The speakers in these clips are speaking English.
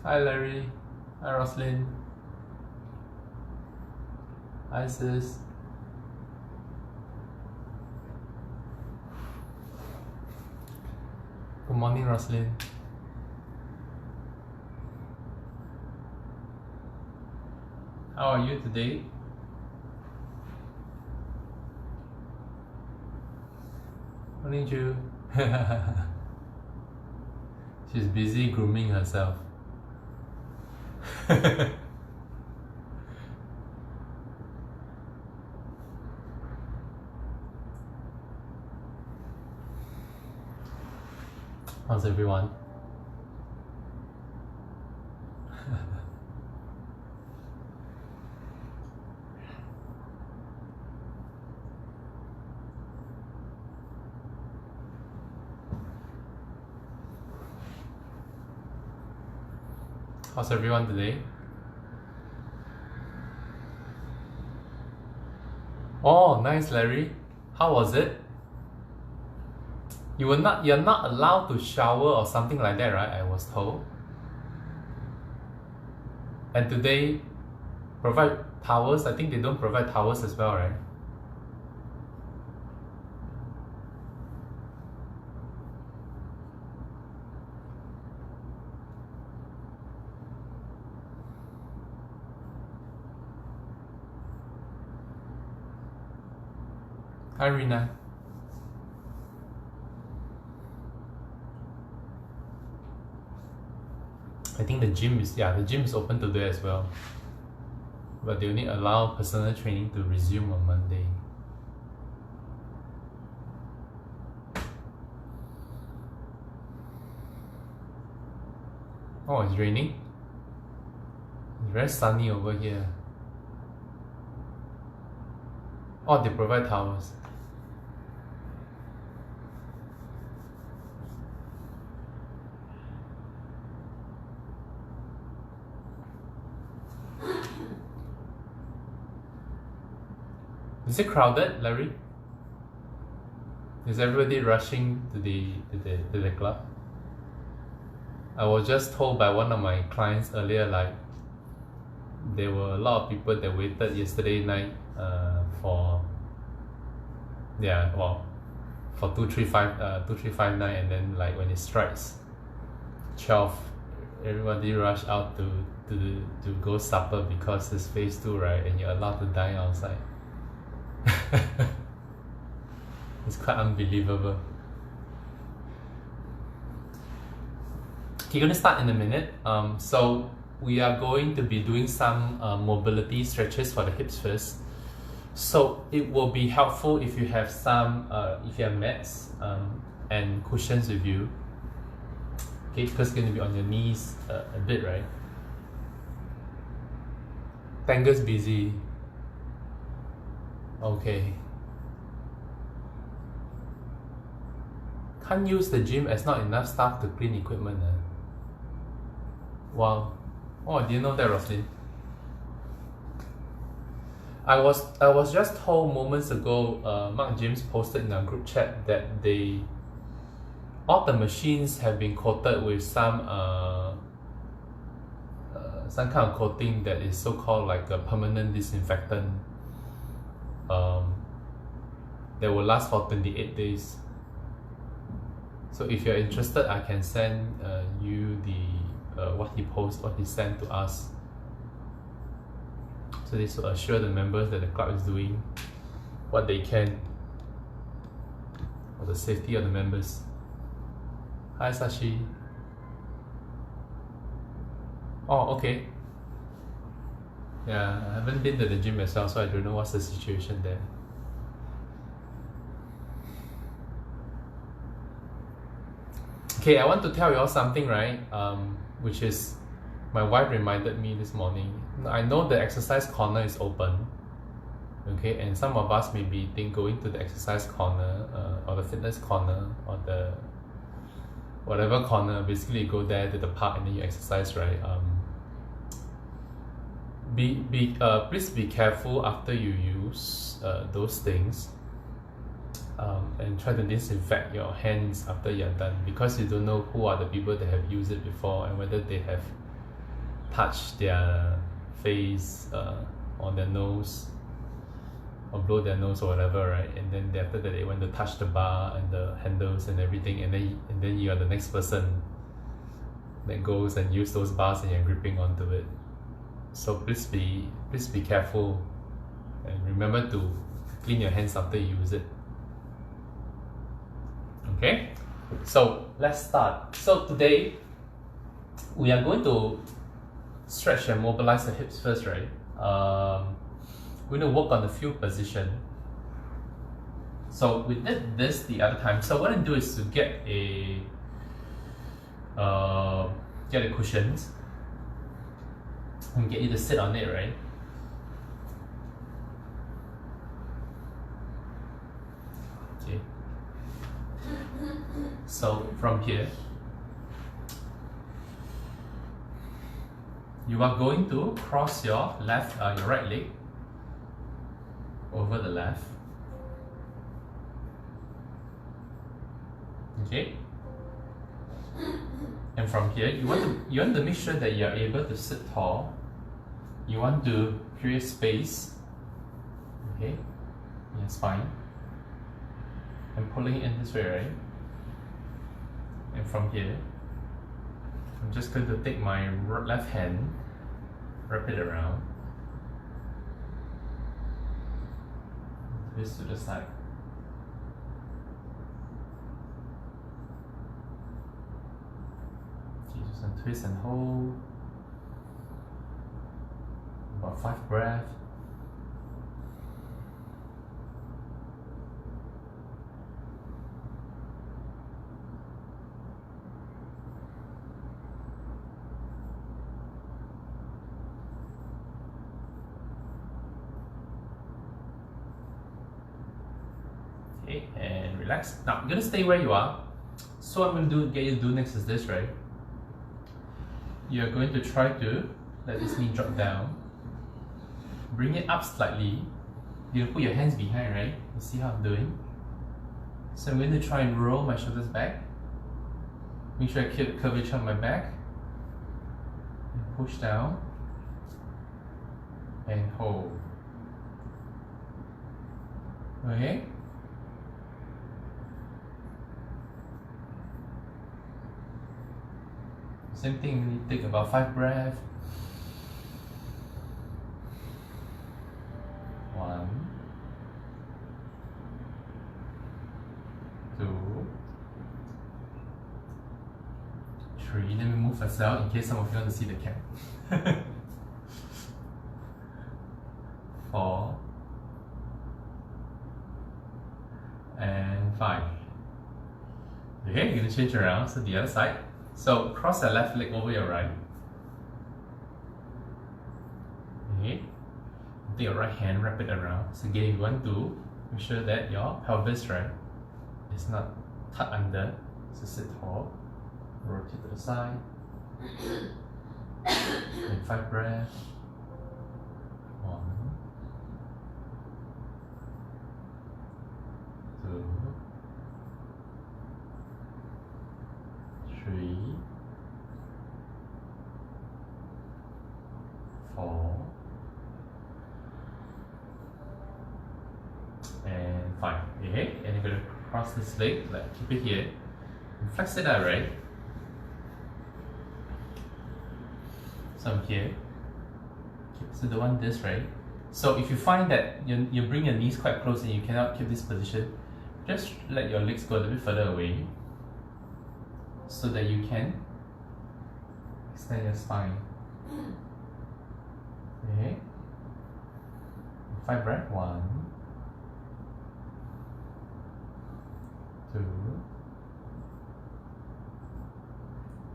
Hi Larry. Hi Roslyn. Hi sis. Good morning Roslyn. How are you today? Morning Ju. She's busy grooming herself. How's everyone? How's everyone today? Oh, nice Larry. How was it? You're not allowed to shower or something like that, right? I was told. And today provide towels. I think they don't provide towels as well, right? Hi Rina. I think the gym is open today as well. But they only allow personal training to resume on Monday. Oh, it's raining? It's very sunny over here. Oh, they provide towels. Is it crowded, Larry? Is everybody rushing to the club? I was just told by one of my clients earlier, like there were a lot of people that waited yesterday night for 2359, and then like when it strikes 12, everybody rush out to go supper because it's phase 2, right? And you're allowed to dine outside. It's quite unbelievable. Okay, gonna start in a minute. So we are going to be doing some mobility stretches for the hips first. So it will be helpful if you have mats and cushions with you. Okay, because it's gonna be on your knees a bit, right? Tanger's busy. Okay. Can't use the gym as not enough staff to clean equipment. Wow. Oh, I didn't know that, Roslyn. I was just told moments ago, Mark James posted in our group chat that all the machines have been coated with some kind of coating that is so-called like a permanent disinfectant that will last for 28 days. So if you're interested, I can send you what he sent to us. So this will assure the members that the club is doing what they can for the safety of the members. Hi Sashi. Oh, okay. Yeah, I haven't been to the gym myself, so I don't know what's the situation there. Okay, I want to tell you all something, right? Which is, my wife reminded me this morning. I know the exercise corner is open, okay, and some of us may be going to the exercise corner or the fitness corner or the whatever corner. Basically, you go there to the park and then you exercise, right? Please be careful after you use those things. And try to disinfect your hands after you're done, because you don't know who are the people that have used it before and whether they have touch their face or their nose, or blow their nose or whatever, right? And then after that they want to touch the bar and the handles and everything, and then you are the next person that goes and use those bars and you're gripping onto it. So please be careful, and remember to clean your hands after you use it. Okay, so let's start. So today we are going to stretch and mobilize the hips first, right? We're going to work on a few positions. So we did this the other time. So what I do is to get a cushions and get you to sit on it, right? Okay. So from here, you are going to cross your right leg over the left. Okay. And from here, you want to make sure that you are able to sit tall. You want to create space. Okay, yes, fine. I'm pulling it in this way, right? And from here, I'm just going to take my left hand, wrap it around, twist to the side. And twist and hold about 5 breaths. Okay, and relax. Now you're gonna stay where you are. So what I'm gonna get you to do next is this, right? You're going to try to let this knee drop down. Bring it up slightly. You're going to put your hands behind, right? You see how I'm doing? So I'm going to try and roll my shoulders back. Make sure I keep curvature on my back. And push down. And hold. Okay? Same thing, you take about 5 breaths. 1, 2, 3. Then we move as well in case some of you want to see the cat. 4 and 5. Okay, you're going to change around, so the other side. So cross your left leg over your right. Okay. Take your right hand, wrap it around. So again, you want to make sure that your pelvis, right, is not tucked under. So sit tall. Rotate to the side. And 5 breaths. 1, 2, 3, 4 and 5. Okay, and you're going to cross this leg, like keep it here, and flex it out, right? So I'm here. Okay, so the one this, right? So if you find that you bring your knees quite close and you cannot keep this position, just let your legs go a little bit further away, so that you can extend your spine. Okay. 5 breaths. 1, 2,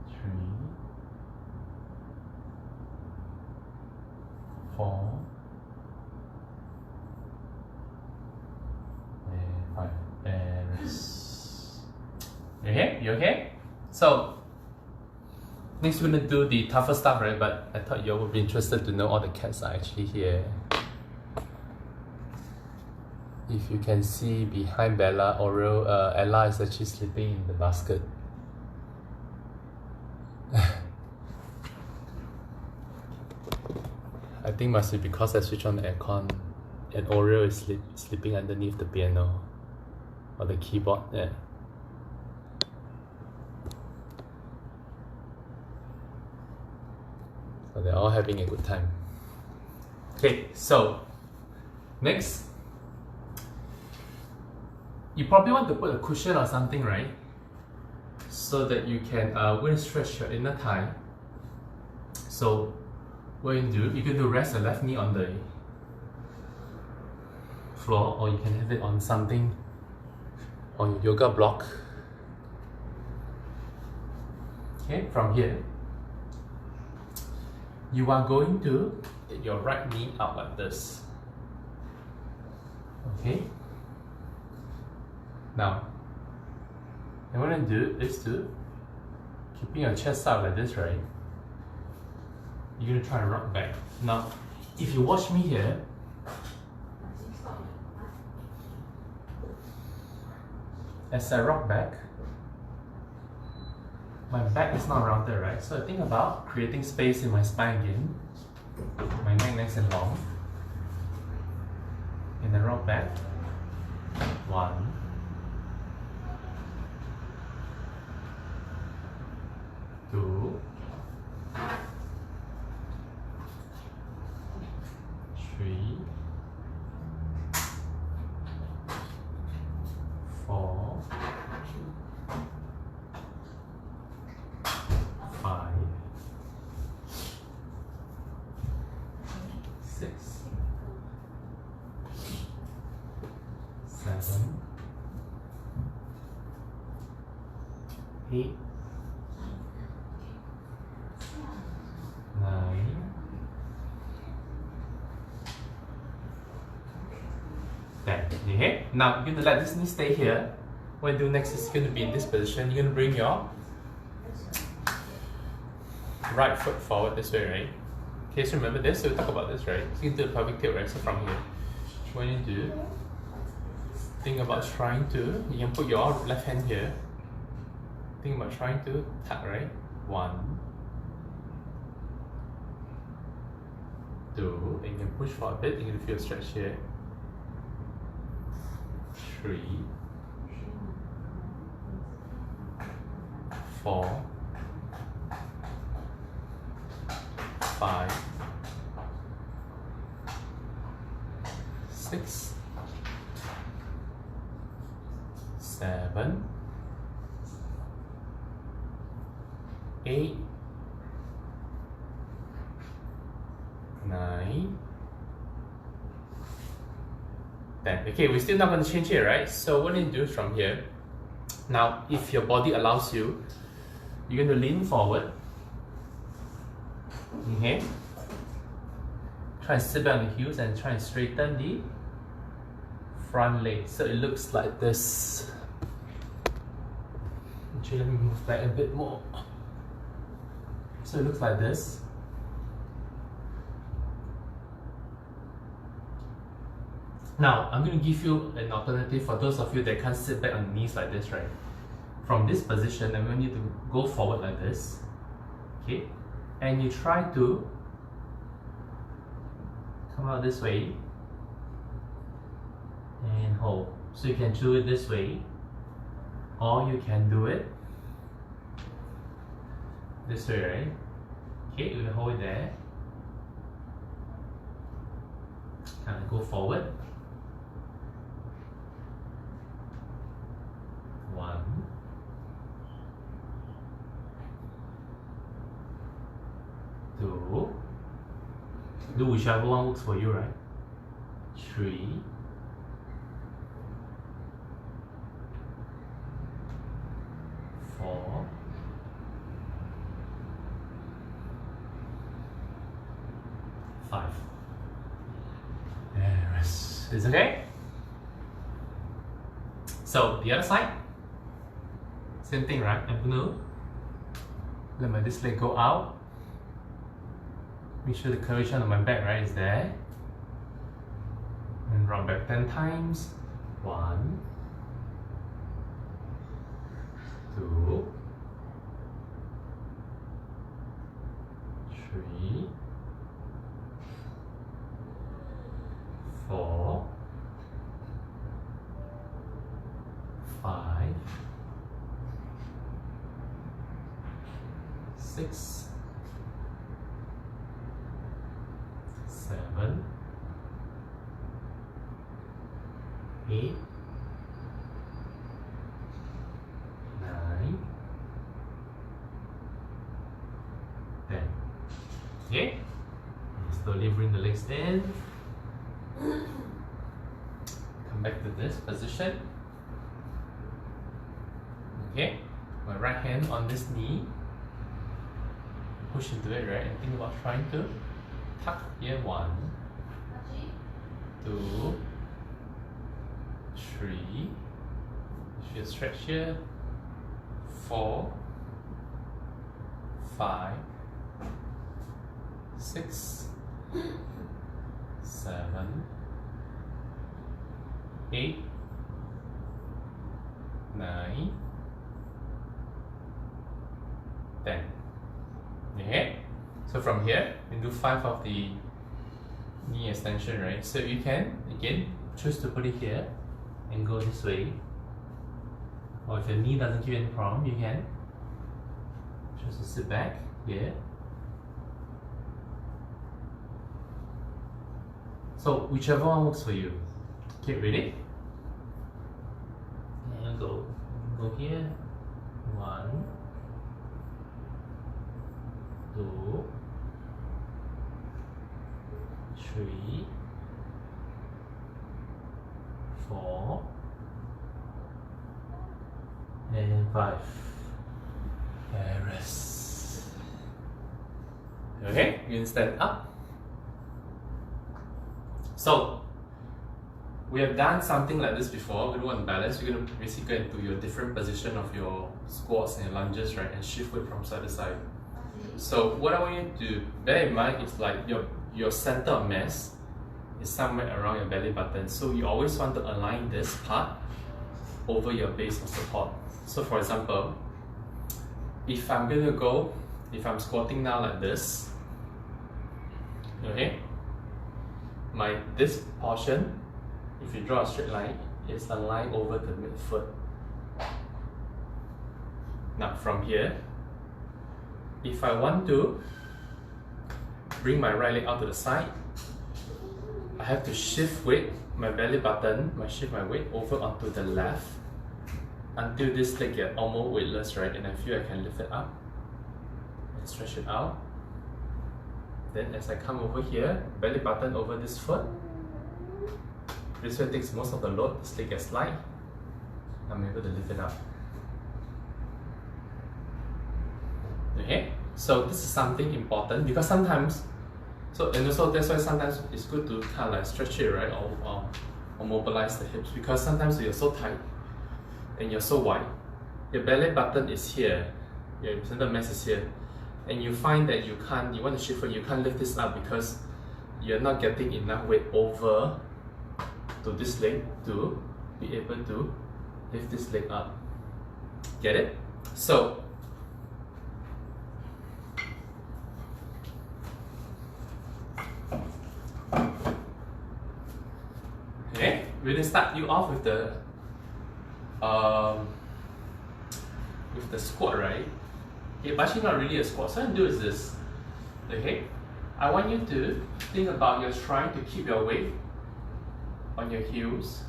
3, 4 and 5. And rest. Okay? You okay? So next we're gonna do the tougher stuff, right? But I thought you all would be interested to know all the cats are actually here. If you can see behind Bella, Ella is actually sleeping in the basket. think must be because I switch on the aircon and Oreo is sleeping underneath the piano or the keyboard there. So they're all having a good time. Okay, so next, you probably want to put a cushion or something, right? So that you can go and stretch your inner thigh. So what you do, you can rest your left knee on the floor, or you can have it on something on your yoga block. Okay, from here, you are going to get your right knee out like this. Okay. Now, what I'm going to do is to keeping your chest out like this, right? You're going to try and rock back. Now, if you watch me here, as I rock back, my back is not rounded, right? So I think about creating space in my spine again. My neck nice and long. And then rock back. 1, 2, 3, 4, 5, 6, 7, 8, 9, 10. Okay? Now you're going to let this knee stay here. What you do next is you're going to be in this position. You're going to bring your right foot forward this way, right? Okay, so remember this, so we'll talk about this, right? So you can do the pelvic tilt, right? So from here, what you do, think about trying to, you can put your left hand here. Think about trying to tuck, right? 1, 2, and you can push for a bit, you can feel a stretch here. 3, 4, 5, 6, 7, 8, 9, 10. Okay, we're still not going to change here, right? So what you do is from here. Now, if your body allows you, you're going to lean forward. Okay. Try and sit back on the heels and try and straighten the front leg. So it looks like this. Actually, let me move back a bit more. So it looks like this. Now, I'm going to give you an alternative for those of you that can't sit back on the knees like this, right? From this position, I'm going you to go forward like this. Okay? And you try to come out this way and hold. So you can do it this way, or you can do it this way, right? Okay, you're going to hold it there. Kind of go forward. 1, 2, do whichever one works for you, right? 3, 4, 5. And rest. Is it okay? So the other side, same thing, right? I'm gonna let my this leg go out. Make sure the curvature on my back, right, is there. And rock back 10 times. 1, 2, 3, 6, 7, 8, 9, 10. Okay? Slowly bring the legs in. Come back to this position. Okay? My right hand on this knee. Push into it, right? And think about trying to tuck here. 1, 2, 3. If you stretch here. 4, 5, 6, 7, 8, 9, 10. Okay? So from here, we do 5 of the knee extension, right? So you can, again, choose to put it here and go this way. Or if your knee doesn't give you any problem, you can choose to sit back here. So whichever one works for you. Okay, ready? And go here. 1, 2, 3, 4, and 5. And rest. Okay, you can stand up. So we have done something like this before. We do on balance. You're going to basically go into your different position of your squats and lunges, right, and shift weight from side to side. So what I want you to bear in mind is like your center of mass is somewhere around your belly button. So you always want to align this part over your base of support. So for example, if I'm squatting now like this, okay, this portion, if you draw a straight line, is aligned over the midfoot. Now from here, if I want to bring my right leg out to the side, I have to shift weight, my belly button, shift my weight over onto the left until this leg gets almost weightless, right? And I feel I can lift it up and stretch it out. Then as I come over here, belly button over this foot, this way takes most of the load, this leg gets light, I'm able to lift it up. Okay, so this is something important because sometimes, and also that's why sometimes it's good to kind of like stretch it, right, or mobilize the hips, because sometimes you're so tight and you're so wide, your belly button is here, your center of mass is here, and you find that you want to shift it, you can't lift this up because you're not getting enough weight over to this leg to be able to lift this leg up. Get it? So okay, we're gonna start you off with the squat, right? Okay, but actually not really a squat. So what I'm gonna do is this. Okay, I want you to think about you're trying to keep your weight on your heels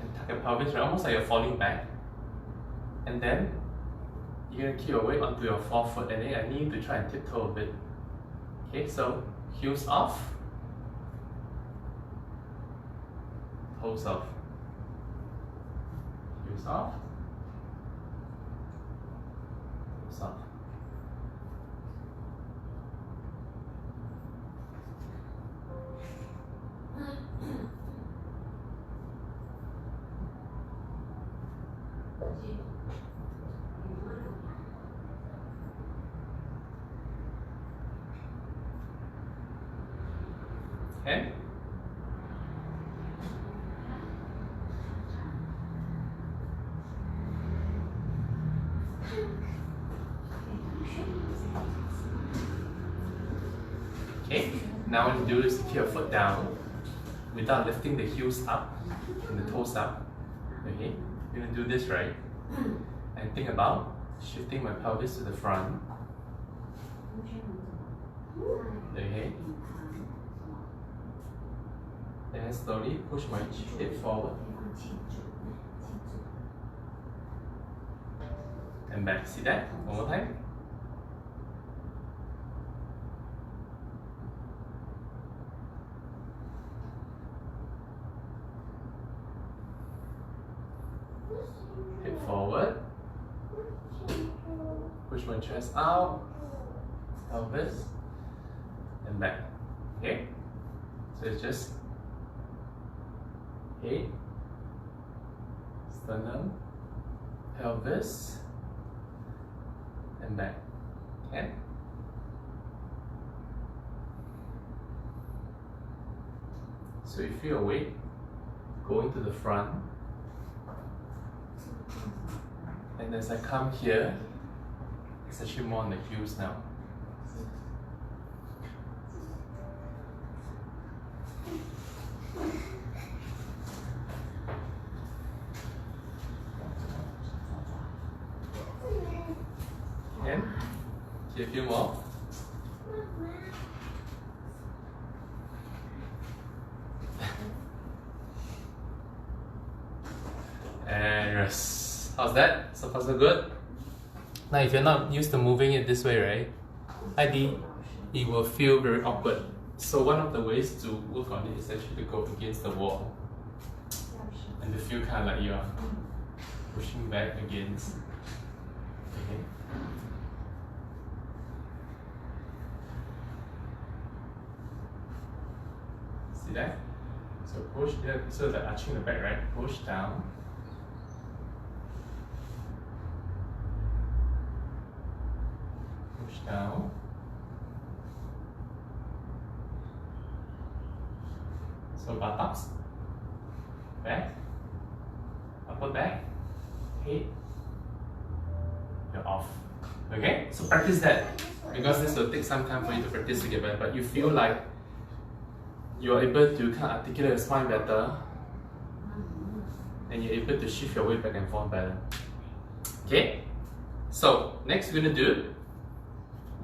and tuck your pelvis, right? Almost like you're falling back. And then you're gonna keep your weight onto your forefoot, and then I need you to try and tiptoe a bit. Okay, so heels off, toes off, heels off, toes off. Okay. Okay, now what you do is keep your foot down without lifting the heels up and the toes up. Okay, I'm gonna do this, right? And think about shifting my pelvis to the front. Okay. Then slowly push my hip forward. And back. See that? One more time. Hip forward. Push my chest out. Pelvis. And back. Okay? So it's just head, sternum, pelvis, and back. Okay? So you feel your weight going to the front, and as I come here, it's actually more on the heels now. And a few more. And rest. How's that? So far so good? Now if you're not used to moving it this way, right? It will feel very awkward. So one of the ways to work on it is actually to go against the wall. And to feel kind of like you are pushing back against. Okay. See that? So push, so like arching the back, right? Push down. Push down. So buttocks, back, upper back, head, you're off. Okay? So practice that. Because this will take some time for you to practice to get better, but you feel like you're able to kind of articulate your spine better, and you're able to shift your weight back and forth better. Okay? So next you're gonna do,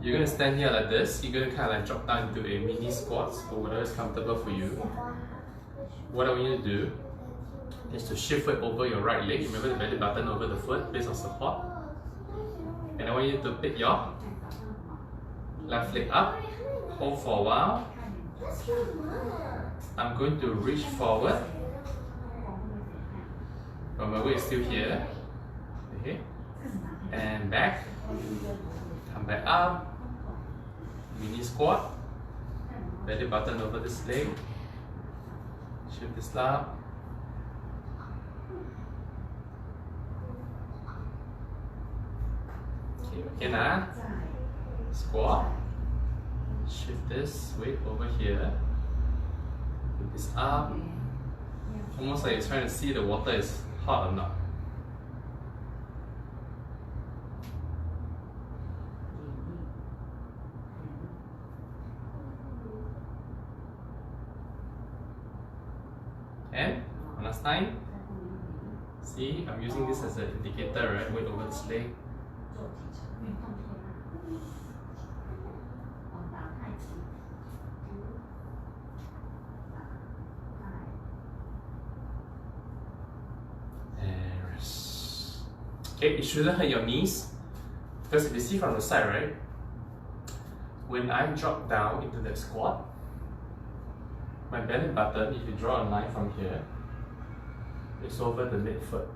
you're gonna stand here like this. You're gonna kind of like drop down into a mini squat or whatever is comfortable for you. What I want you to do is to shift weight over your right leg. Remember the belly button over the foot based on support. And I want you to pick your left leg up, hold for a while. I'm going to reach forward, but my weight is still here. Okay, and back. Come back up. Mini squat. Belly button over this leg. Shift this up. Okay now. Squat. Shift this weight over here. Put this up. Almost like you're trying to see the water is hot or not. And one last time. See, I'm using this as an indicator, right? Weight over this leg. And rest. Okay, it shouldn't hurt your knees. Because if you see from the side, right? When I drop down into that squat, my belly button, if you draw a line from here, is over the midfoot.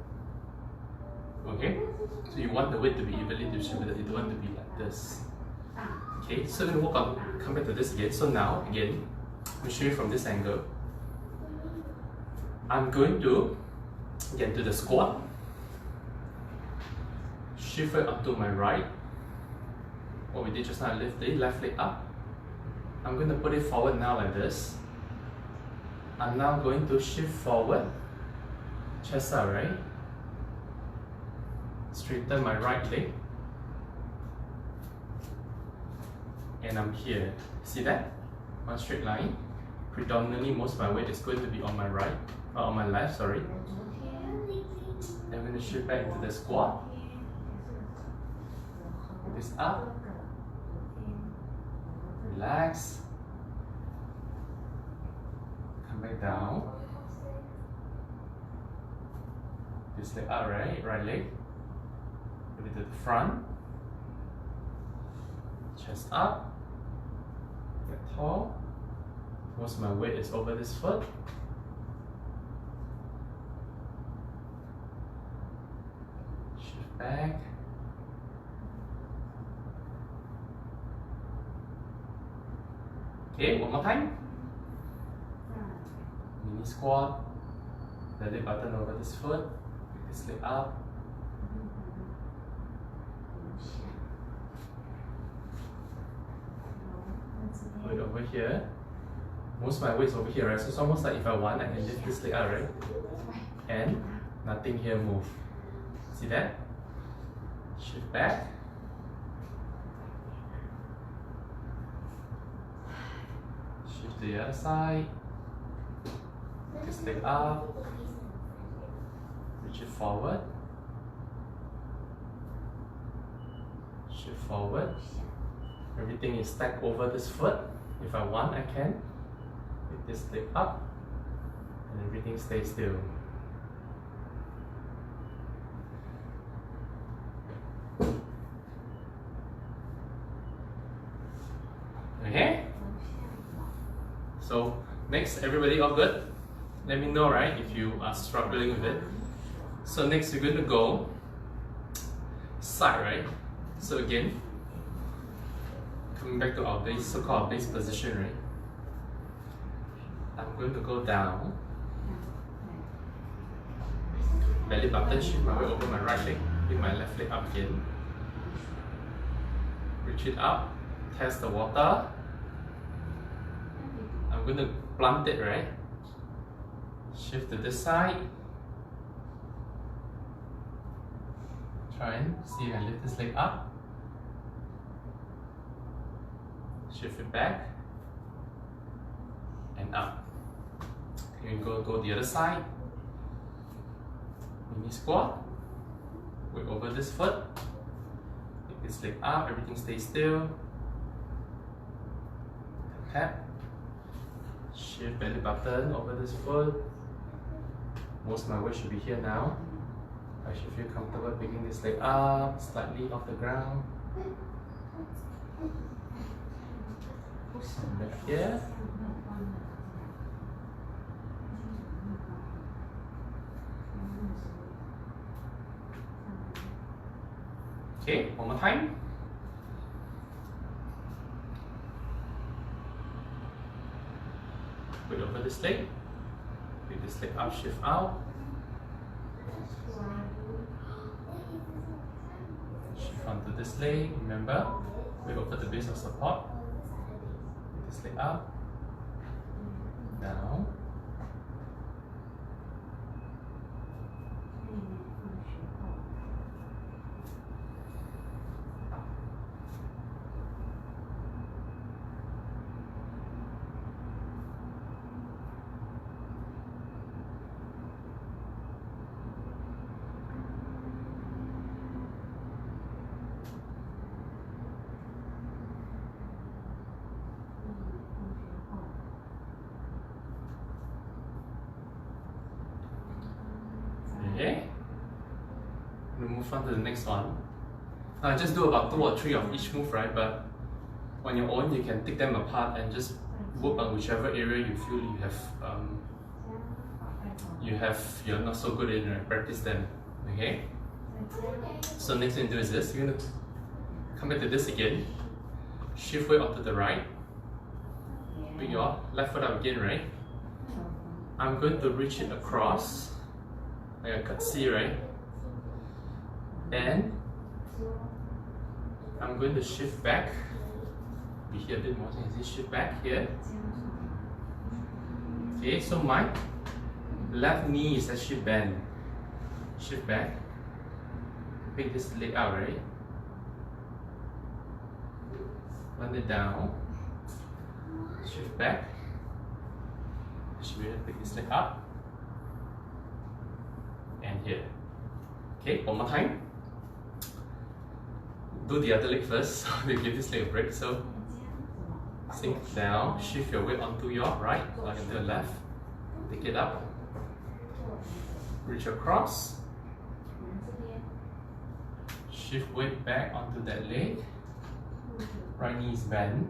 Okay? So you want the weight to be evenly distributed, you don't want to be like this. Okay, so we're going to come back to this again. So now, again, I'll show you from this angle. I'm going to get to the squat, shift it onto my right. What we did just now, lift the left leg up. I'm going to put it forward now like this. I'm now going to shift forward, chest out, right? Straighten my right leg. And I'm here. See that? One straight line. Predominantly, most of my weight is going to be on my right, or on my left, sorry. Then I'm going to shift back into the squat. This up. Relax. Come back down. This leg up, right leg. Put it to the front. Chest up. Get tall. Most of my weight is over this foot. Shift back. Okay, one more time. Mini squat. Belly button over this foot. Pick this leg up. Put it over here. Most of my weight is over here, right? So it's almost like if I want, I can lift this leg out, right? And nothing here move. See that? Shift back. Shift to the other side. This leg up. Reach it forward. Shift forward. Everything is stacked over this foot. If I want, I can. Pick this leg up. And everything stays still. Okay? So, next, everybody all good? Let me know, right, if you are struggling with it. So next, we're going to go side, right? So again, coming back to our base, so-called base position, right? I'm going to go down. Belly button, shift my way over my right leg. Pick my left leg up again. Reach it up. Test the water. I'm going to plant it, right? Shift to this side. Try and see if I lift this leg up. Shift it back. And up. You can go the other side. Mini squat. Weight over this foot. Pick this leg up, everything stays still. Tap. Shift belly button over this foot. Most of my weight should be here now. I should feel comfortable picking this leg up, slightly off the ground. And back here. Okay, one more time. Weight over this leg. Pick this leg up, shift out. Shift onto this leg, remember. Weight over the base of support. Pick this leg up. Down. Okay, we'll move on to the next one. Just do about 2 or 3 of each move, right? But on your own, you can take them apart and just work on whichever area you feel you're not so good in, right? Practice them. Okay. So next thing to do is this. You're gonna come back to this again. Shift weight onto the right. Bring your left foot up again, right? I'm going to reach it across. Like a cut C, right? And I'm going to shift back. Be here a bit more, so you can see shift back here. Okay, so my left knee is actually bent. Shift back. Pick this leg out, right? Plant it down. Shift back. Should be able to pick this leg up. And here. Okay, one more time. Do the other leg first, so we give this leg a break. So sink down, shift your weight onto your right, like onto the left. Pick it up. Reach across. Shift weight back onto that leg. Right knee is bent.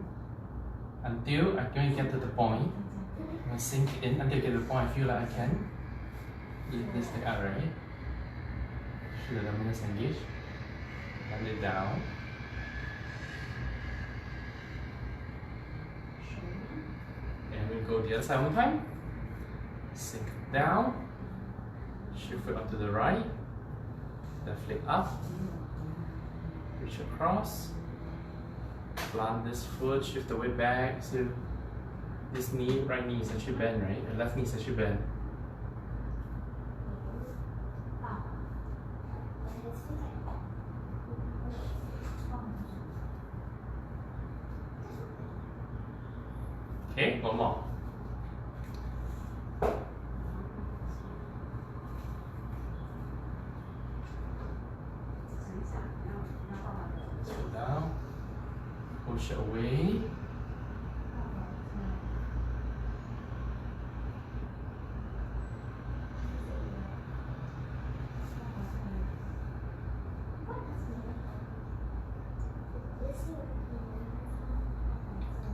Until I'm going to get to the point. I'm going to sink in until I get to the point I feel like I can. Lift this leg up, right? Should the abdominals engage. Land it down. And we go the other side one time. Sink down. Shift it up to the right. Left leg up. Reach across. Plant this foot, shift the weight back. So this knee, right knee is actually bent, right? Your left knee is actually bent. Okay, one more. Slow down. Push it away.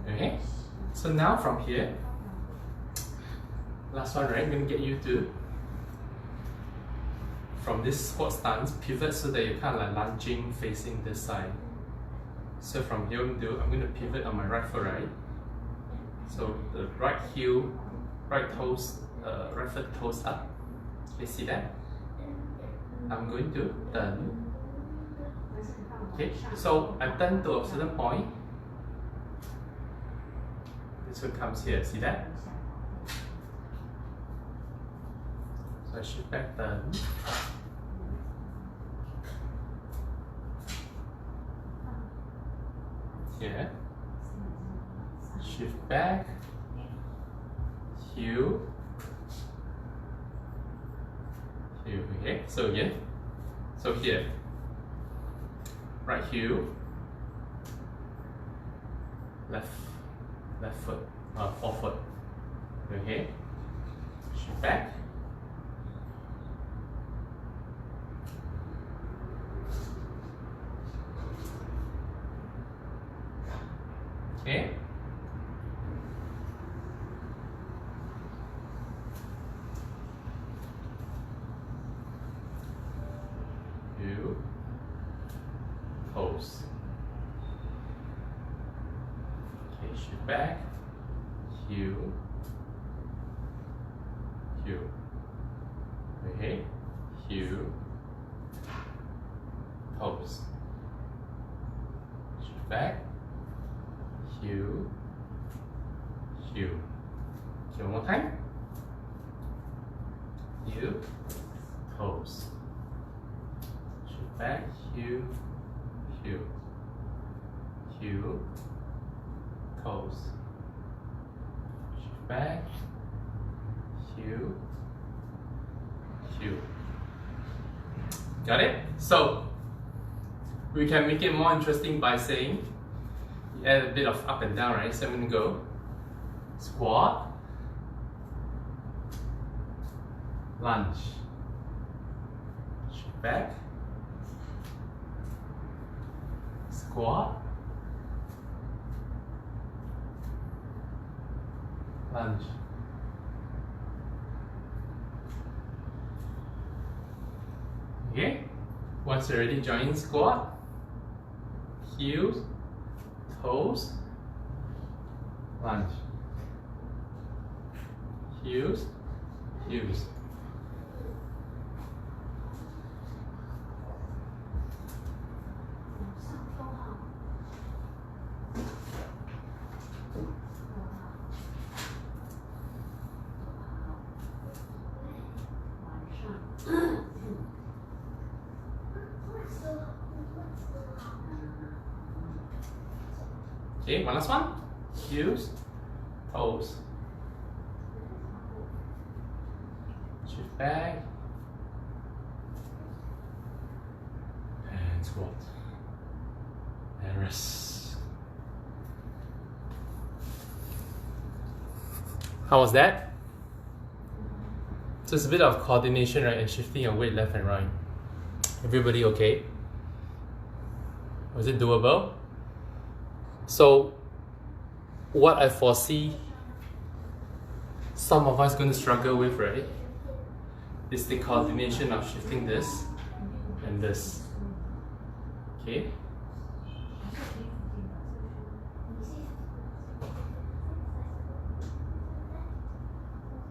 Okay, so now from here, last one, right? I'm going to get you to, from this squat stance, pivot so that you're kind of like lunging facing this side. So from here, I'm going to pivot on my right foot, right? So the right heel, right toes, right foot toes up. You see that? I'm going to turn. Okay, so I turn to a certain point. This one comes here, see that? So I shift back, turn. Here. Shift back. Heel. Heel, okay? So again. So here. Right heel. Left foot, forefoot. Okay. Shift back. Okay. Heel. Toes. Okay, shift back. Heel. Heel. Okay. Heel. Toes. Shift back. Heel. Heel. Okay, one more time. Heel. Toes. Shift back. Heel. Heel. Heel. Toes. Shift back. Heel. Heel. Got it? So we can make it more interesting by saying add a bit of up and down, right? So I'm going to go squat, lunge, shift back, squat, lunge. Okay, once you're ready, join squat, heels, toes, lunge, heels, heels. Okay, one last one. Heels, toes. Shift back. and squat. And rest. How was that? So it's a bit of coordination, right? And shifting your weight left and right. Everybody okay? Was it doable? So what I foresee some of us going to struggle with, right, is the coordination of shifting this and this. Okay?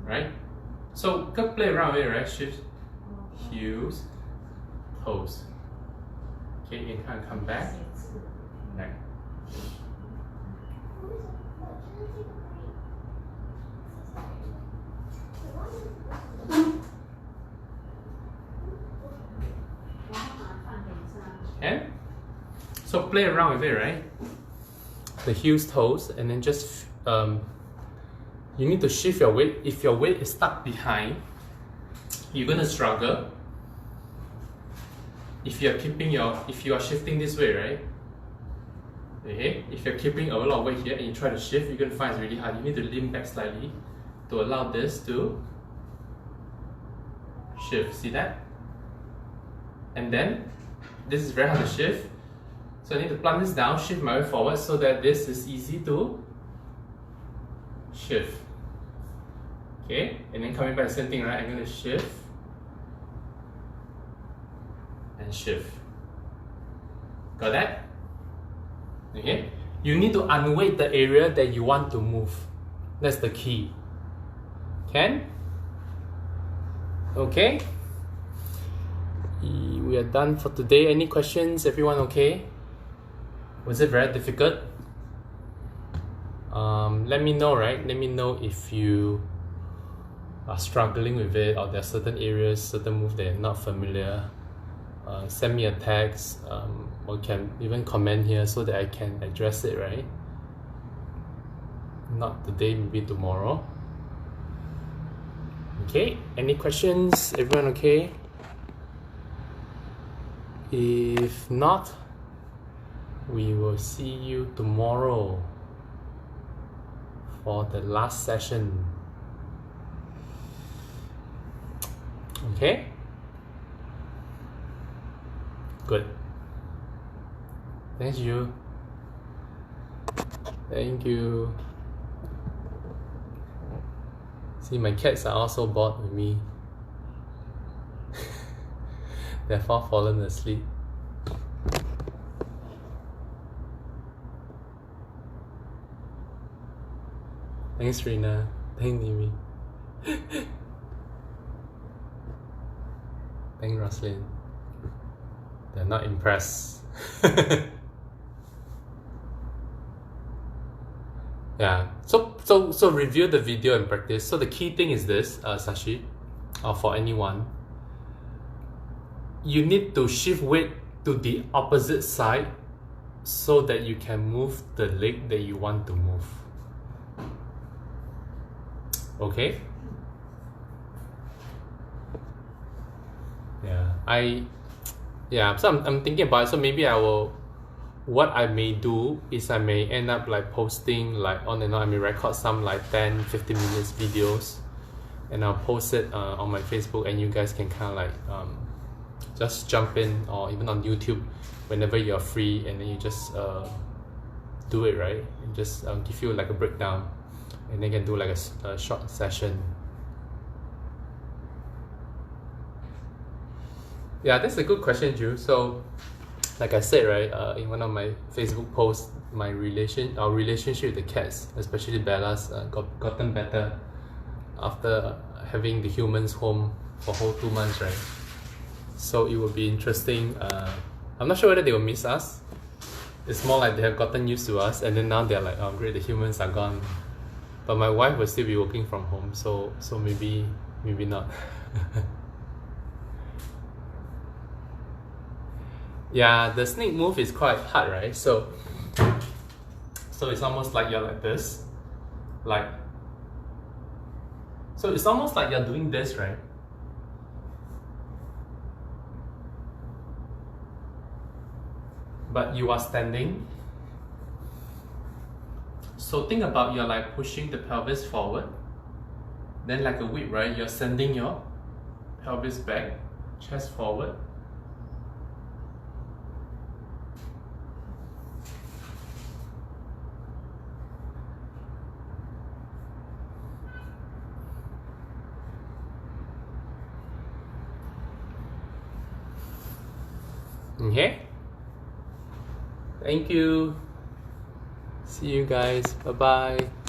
Right? So go play around with it, right? Shift, heels, toes. Okay, you can kind of come back. Right. Okay? So play around with it, right? The heels, toes, and then just you need to shift your weight. If your weight is stuck behind, you're gonna struggle. If you are shifting this way, right? Okay, if you're keeping a lot of weight here and you try to shift, you're gonna find it's really hard. You need to lean back slightly to allow this to shift. See that? And then this is very hard to shift. So I need to plant this down, shift my way forward so that this is easy to shift. Okay, and then coming back, same thing, right? I'm gonna shift and shift. Got that? Okay, you need to unweight the area that you want to move. That's the key. Can? Okay. We are done for today. Any questions? Everyone okay? Was it very difficult? Let me know, right? Let me know if you are struggling with it or there are certain areas, certain moves that you're not familiar. Send me a text or can even comment here so that I can address it, right? Not today, maybe tomorrow. Okay, any questions? Everyone okay? If not, we will see you tomorrow for the last session. Okay? Good. Thank you. Thank you. See, my cats are also bored with me. They've all fallen asleep. Thanks, Rina. Thank Nimi. Thank Roslyn. They're not impressed. Yeah. So review the video and practice. So the key thing is this, Sashi, or for anyone. You need to shift weight to the opposite side so that you can move the leg that you want to move. Okay? Yeah. So I'm thinking about it. So maybe what I may do is I may end up like posting like on and on. I may record some like 10-15 minutes videos and I'll post it on my Facebook, and you guys can kind of like just jump in, or even on YouTube whenever you're free, and then you just do it, right? And just give you like a breakdown, and then you can do like a short session. Yeah, that's a good question, Drew. So like I said, right, in one of my Facebook posts, our relationship with the cats, especially Bella's, gotten better after having the humans home for whole 2 months, right? So it will be interesting. I'm not sure whether they will miss us. It's more like they have gotten used to us, and then now they're like, oh great, the humans are gone. But my wife will still be working from home, so maybe not. Yeah, the snake move is quite hard, right? So it's almost like you're like this, so it's almost like you're doing this, right? but you are standing. So think about you're like pushing the pelvis forward. Then like a whip, right? You're sending your pelvis back, chest forward. Okay. Thank you. See you guys. Bye bye.